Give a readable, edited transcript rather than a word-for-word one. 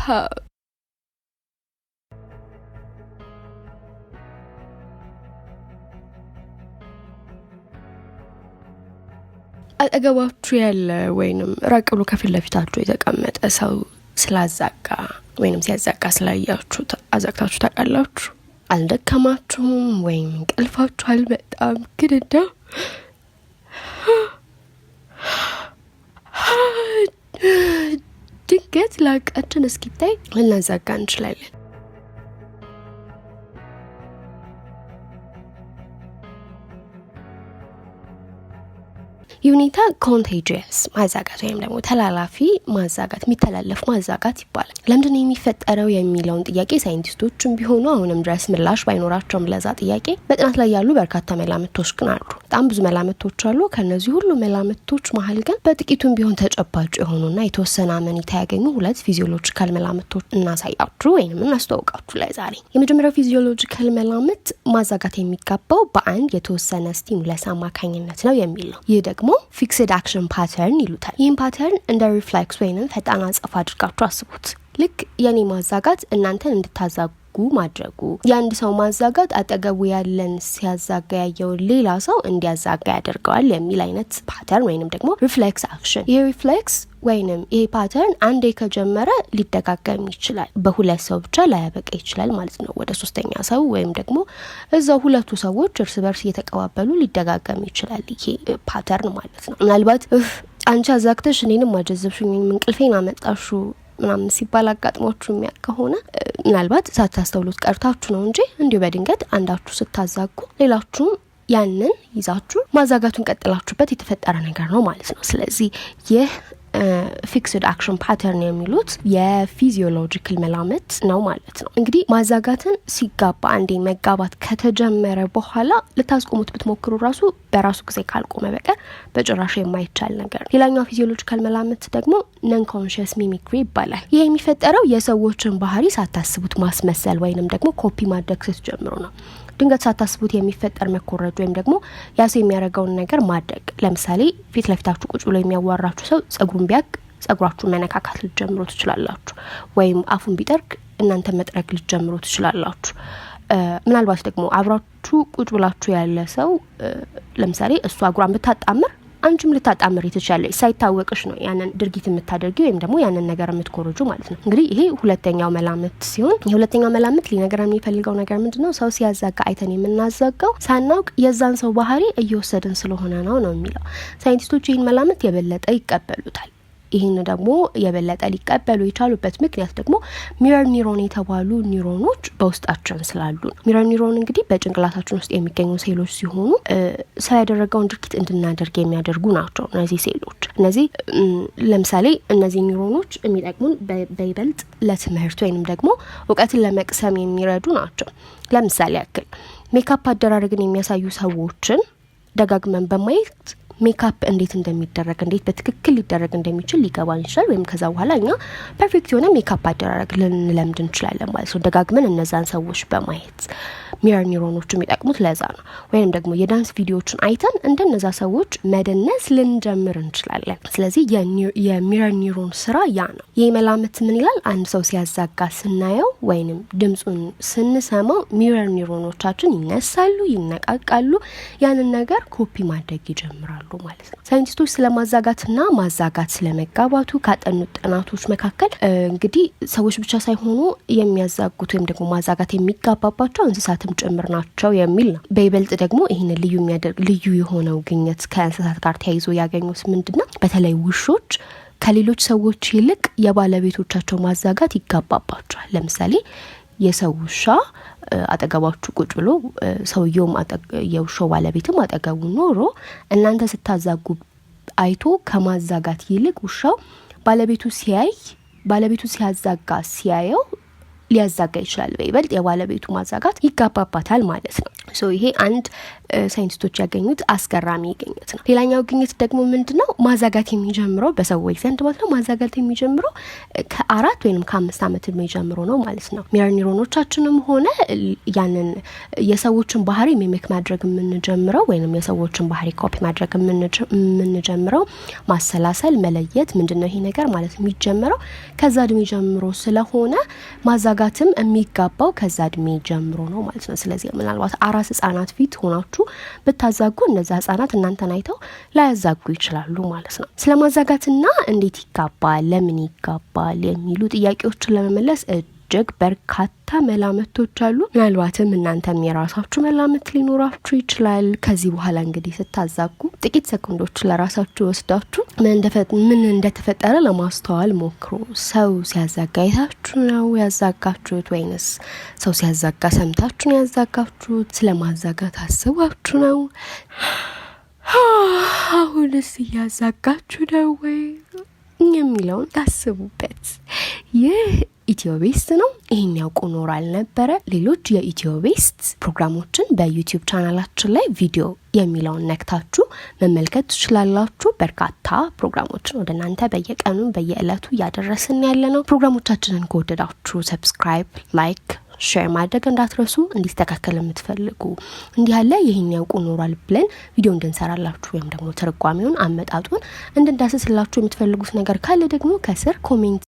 አጠገባችሁ ያለ ወይንም ራቅ ብሎ ከፊት ለፊታችሁ የተቀመጠ ሰው ስላዛጋ ወይንም ሲያዛጋ ስላያችሁ አዛግታችሁ ታውቃላችሁ? አልደከማችሁም ወይም እንቅልፋችሁ አልመጣም ግን እንደው ድንገት ላቃችን እስኪታይ ልናዛጋ እንችላለን። ዩኒታ contagious ማዛጋት ወይም ደግሞ ተላላፊ ማዛጋት የሚተላለፍ ማዛጋት ይባላል። ለምንድን የሚፈጠረው የሚለውን ጥያቄ ሳይንቲስቶችም ቢሆኑ አሁንም ድረስ ምላሽ ባይኖራቸውም ለዛ ጥያቄ በጥናት ላይ ያሉ በርካታ መላምቶች ግን አሉ። በጣም ብዙ መላምቶች አሉ። ከነዚህ ሁሉ መላምቶች መሀል ግን በጥቂቱም ቢሆን ተጨባጭ የሆኑና የተወሰነ አመኔታ ያገኙ ሁለት ፊዚዮሎጂካል መላምቶች እናሳያችሁ ወይንም እናስተዋውቃችሁ ላይ ዛሬ። የመጀመሪያው ፊዚዮሎጂካል መላምት ማዛጋት የሚጋባው በአንድ የተወሰነ ስቲሙለስ አማካኝነት ነው የሚል ነው። ይህ ደግሞ fixed action pattern ይሉታል። ይህን ፓተርን እንደ ሪፍሌክስ ወይንም ፈጣን አጸፋ አድርጋችሁ አስቡት። ልክ የኔ ማዛጋት እናንተን እንድታዛጉ ማድረጉ የአንድ ሰው ማዛጋት አጠገቡ ያለን ሲያዛጋ ያየው ሌላ ሰው እንዲያዛጋ ያደርገዋል የሚል አይነት ፓተርን ወይንም ደግሞ ሪፍሌክስ አክሽን። ይሄ ሪፍሌክስ ወይንም ይሄ ፓተርን አንዴ ከጀመረ ሊደጋገም ይችላል። በሁለት ሰው ብቻ ላያበቃ ይችላል ማለት ነው። ወደ ሶስተኛ ሰው ወይም ደግሞ እዛው ሁለቱ ሰዎች እርስ በርስ እየተቀባበሉ ሊደጋገም ይችላል ይሄ ፓተርን ማለት ነው። ምናልባት አንቺ አዛግተሽ እኔንም ማጀዘብሽኝ እንቅልፌን አመጣሹ ምናምን ሲባል አጋጥሟችሁ የሚያከሆነ ምናልባት ሳታስተውሉት ቀርታችሁ ነው እንጂ እንዲሁ በድንገት አንዳችሁ ስታዛጉ ሌላችሁም ያንን ይዛችሁ ማዛጋቱን ቀጥላችሁበት የተፈጠረ ነገር ነው ማለት ነው። ስለዚህ ይህ fixed action pattern የሚሉት የፊዚዮሎጂካል መላምት ነው ማለት ነው። እንግዲህ ማዛጋትን ሲጋባ አንዴ መጋባት ከተጀመረ በኋላ ልታስቆሙት ብትሞክሩ ራሱ በራሱ ጊዜ ካልቆመ በቀር በጭራሽ የማይቻል ነገር ነው። ሌላኛው ፊዚዮሎጂካል መላምት ደግሞ non conscious mimicry ይባላል። ይሄ የሚፈጠረው የሰዎችን ባህሪ ሳታስቡት ማስመሰል ወይንም ደግሞ ኮፒ ማድረግ ስትጀምሩ ነው። ድንገት ሳታስቡት የሚፈጠር መኮረጅ ወይም ደግሞ ያሱ የሚያደርገውን ነገር ማድረግ። ለምሳሌ ፊት ለፊታችሁ ቁጭ ብሎ የሚያዋራችሁ ሰው ጸጉሩን ቢያቅ ጸጉራችሁን መነካካት ልትጀምሩ ትችላላችሁ። ወይም አፉን ቢጠርግ እናንተ መጥረግ ልትጀምሩ ትችላላችሁ። ምናልባት ደግሞ አብራችሁ ቁጭ ብላችሁ ያለ ሰው ለምሳሌ እሱ አጉራን ብታጣምር አንቺም ልታጣምሪ ትችላለሽ። ሳይታወቅሽ ነው ያንን ድርጊት የምታደርጊው ወይም ደግሞ ያንን ነገር የምትኮርጁ ማለት ነው። እንግዲህ ይሄ ሁለተኛው መላምት ሲሆን የሁለተኛው መላምት ሊነገረን የሚፈልገው ነገር ምንድነው? ሰው ሲያዛጋ አይተን የምናዛጋው ሳናውቅ የዛን ሰው ባህሪ እየወሰድን ስለሆነ ነው የሚለው። ሳይንቲስቶች ይህን መላምት የበለጠ ይቀበሉታል። ይህን ደግሞ የበለጠ ሊቀበሉ የቻሉበት ምክንያት ደግሞ ሚረር ኒውሮን የተባሉ ኒውሮኖች በውስጣችን ስላሉ ነው። ሚረር ኒውሮን እንግዲህ በጭንቅላታችን ውስጥ የሚገኙ ሴሎች ሲሆኑ ሰው ያደረገውን ድርጊት እንድናደርግ የሚያደርጉ ናቸው እነዚህ ሴሎች። እነዚህ ለምሳሌ እነዚህ ኒውሮኖች የሚጠቅሙን በይበልጥ ለትምህርት ወይንም ደግሞ እውቀትን ለመቅሰም የሚረዱ ናቸው። ለምሳሌ ያክል ሜካፕ አደራረግን የሚያሳዩ ሰዎችን ደጋግመን በማየት ሜካፕ እንዴት እንደሚደረግ እንዴት በትክክል ሊደረግ እንደሚችል ሊገባን ይችላል። ወይም ከዛ በኋላ እኛ ፐርፌክት የሆነ ሜካፕ አደራረግ ልንለምድ እንችላለን ማለት ነው። ደጋግመን እነዛን ሰዎች በማየት ሚረር ኒውሮኖቹ የሚጠቅሙት ለዛ ነው። ወይም ደግሞ የዳንስ ቪዲዮዎችን አይተን እንደነዛ ሰዎች መደነስ ልንጀምር እንችላለን። ስለዚህ የሚረር ኒውሮን ስራ ያ ነው። ይህ መላምት ምን ይላል? አንድ ሰው ሲያዛጋ ስናየው ወይንም ድምጹን ስንሰማው ሚረር ኒውሮኖቻችን ይነሳሉ፣ ይነቃቃሉ፣ ያንን ነገር ኮፒ ማድረግ ይጀምራሉ ማለት ነው። ሳይንቲስቶች ስለማዛጋትና ማዛጋት ስለመጋባቱ ካጠኑት ጥናቶች መካከል እንግዲህ ሰዎች ብቻ ሳይሆኑ የሚያዛጉት ወይም ደግሞ ማዛጋት የሚጋባባቸው እንስሳትም ጭምር ናቸው የሚል ነው። በይበልጥ ደግሞ ይህን ልዩ የሚያደርግ ልዩ የሆነው ግኝት ከእንስሳት ጋር ተያይዞ ያገኙት ምንድነው? በተለይ ውሾች ከሌሎች ሰዎች ይልቅ የባለቤቶቻቸው ማዛጋት ይጋባባቸዋል። ለምሳሌ የሰው ውሻ አጠገባችሁ ቁጭ ብሎ ሰውየውም የውሻው ባለቤትም አጠገቡ ኖሮ እናንተ ስታዛጉ አይቶ ከማዛጋት ይልቅ ውሻው ባለቤቱ ሲያዛጋ ሲያየው ሊያዛጋ ይችላል። በይበልጥ የባለቤቱ ማዛጋት ይጋባባታል ማለት ነው። ሶ ይሄ አንድ ሳይንቲስቶች ያገኙት አስገራሚ ግኝት ነው። ሌላኛው ግኝት ደግሞ ምንድነው? ማዛጋት የሚጀምረው በሰዎች ዘንድ ማለት ነው። ማዛጋት የሚጀምረው ከ4 ወይንም ከ5 ዓመት እድሜ ጀምሮ ነው ማለት ነው። ሚረር ኒውሮኖቻችንም ሆነ ያንን የሰዎችን ባህሪ ሚሚክ ማድረግ የምንጀምረው ወይንም የሰዎችን ባህሪ ኮፒ ማድረግ የምንጀምረው ማሰላሰል፣ መለየት ምንድነው ይሄ ነገር ማለት የሚጀምረው ከዛ እድሜ ጀምሮ ስለሆነ ማዛጋትም የሚጋባው ከዛ እድሜ ጀምሮ ነው ማለት ነው። ስለዚህ ምናልባት አራስ ህጻናት ፊት ሆናችሁ ብታዛጉ እነዛ ህጻናት እናንተን አይተው ላያዛጉ ይችላሉ ማለት ነው። ስለማዛጋትና እንዴት ይጋባል፣ ለምን ይጋባል የሚሉ ጥያቄዎችን ለመመለስ እጅግ በርካታ መላምቶች አሉ። ምናልባትም እናንተም የራሳችሁ መላምት ሊኖራችሁ ይችላል። ከዚህ በኋላ እንግዲህ ስታዛጉ ጥቂት ሰኮንዶች ለራሳችሁ ወስዳችሁ ምን እንደተፈጠረ ለማስተዋል ሞክሩ። ሰው ሲያዛጋ አይታችሁ ነው ያዛጋችሁት ወይንስ ሰው ሲያዛጋ ሰምታችሁ ነው ያዛጋችሁት? ስለማዛጋት አስባችሁ ነው? አሁንስ እያዛጋችሁ ነው ወይ የሚለውን ታስቡበት። ይህ ኢትዮቤስት ነው። ይሄን ያውቁ ኖራል ነበረ። ሌሎች የኢትዮቤስት ፕሮግራሞችን በዩቲዩብ ቻናላችን ላይ ቪዲዮ የሚለውን ነክታችሁ መመልከት ትችላላችሁ። በርካታ ፕሮግራሞችን ወደ እናንተ በየቀኑ በየዕለቱ እያደረስን ያለ ነው። ፕሮግራሞቻችንን ከወደዳችሁ ሰብስክራይብ፣ ላይክ፣ ሼር ማድረግ እንዳትረሱ። እንዲስተካከል የምትፈልጉ እንዲህ ያለ ይሄን ያውቁ ኖራል ብለን ቪዲዮ እንድንሰራላችሁ ወይም ደግሞ ተርጓሚውን አመጣጡን እንድንዳስስላችሁ የምትፈልጉት ነገር ካለ ደግሞ ከስር ኮሜንት